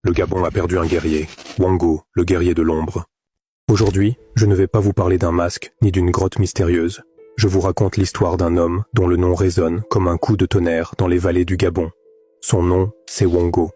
Le Gabon a perdu un guerrier, Wango, le guerrier de l'ombre. Aujourd'hui, je ne vais pas vous parler d'un masque ni d'une grotte mystérieuse. Je vous raconte l'histoire d'un homme dont le nom résonne comme un coup de tonnerre dans les vallées du Gabon. Son nom, c'est Wango.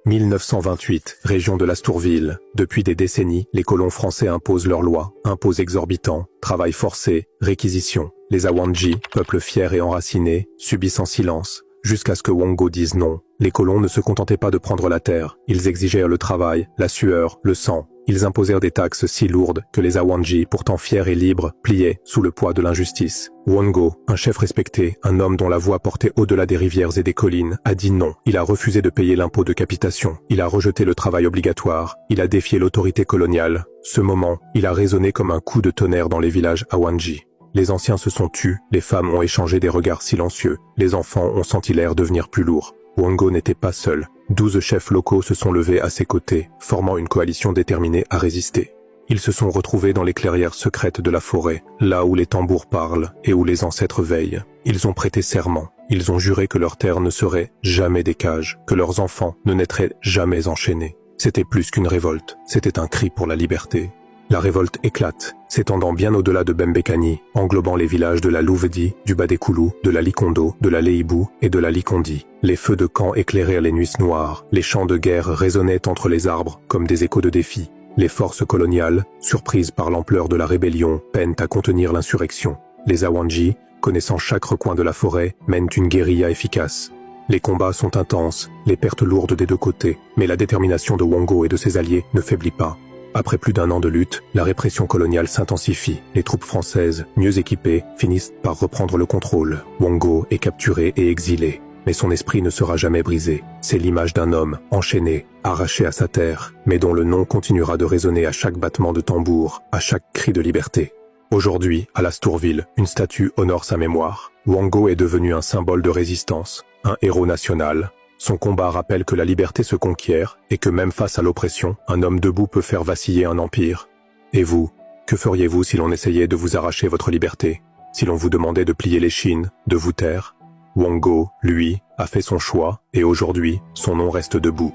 1928, région de l'Astourville. Depuis des décennies, les colons français imposent leurs lois, impôts exorbitants, travail forcé, réquisitions. Les Awandji, peuple fier et enraciné, subissent en silence, jusqu'à ce que Wango dise non. Les colons ne se contentaient pas de prendre la terre, ils exigèrent le travail, la sueur, le sang. Ils imposèrent des taxes si lourdes que les Awandji, pourtant fiers et libres, pliaient sous le poids de l'injustice. Wango, un chef respecté, un homme dont la voix portait au-delà des rivières et des collines, a dit non. Il a refusé de payer l'impôt de capitation. Il a rejeté le travail obligatoire. Il a défié l'autorité coloniale. Ce moment, il a résonné comme un coup de tonnerre dans les villages Awandji. Les anciens se sont tus, les femmes ont échangé des regards silencieux, les enfants ont senti l'air devenir plus lourd. Wango n'était pas seul. 12 chefs locaux se sont levés à ses côtés, formant une coalition déterminée à résister. Ils se sont retrouvés dans les clairières secrètes de la forêt, là où les tambours parlent et où les ancêtres veillent. Ils ont prêté serment. Ils ont juré que leurs terres ne seraient jamais des cages, que leurs enfants ne naîtraient jamais enchaînés. C'était plus qu'une révolte, c'était un cri pour la liberté. La révolte éclate, s'étendant bien au-delà de Bembekani, englobant les villages de la Louvedi, du Badékoulou, de la Likondo, de la Leibou et de la Likondi. Les feux de camp éclairèrent les nuits noires, les chants de guerre résonnaient entre les arbres comme des échos de défi. Les forces coloniales, surprises par l'ampleur de la rébellion, peinent à contenir l'insurrection. Les Awandji, connaissant chaque recoin de la forêt, mènent une guérilla efficace. Les combats sont intenses, les pertes lourdes des deux côtés, mais la détermination de Wango et de ses alliés ne faiblit pas. Après plus d'un an de lutte, la répression coloniale s'intensifie. Les troupes françaises, mieux équipées, finissent par reprendre le contrôle. Wango est capturé et exilé, mais son esprit ne sera jamais brisé. C'est l'image d'un homme, enchaîné, arraché à sa terre, mais dont le nom continuera de résonner à chaque battement de tambour, à chaque cri de liberté. Aujourd'hui, à l'Astourville, une statue honore sa mémoire. Wango est devenu un symbole de résistance, un héros national. Son combat rappelle que la liberté se conquiert et que même face à l'oppression, un homme debout peut faire vaciller un empire. Et vous, que feriez-vous si l'on essayait de vous arracher votre liberté? Si l'on vous demandait de plier l'échine, de vous taire? Wango, lui, a fait son choix et aujourd'hui, son nom reste debout.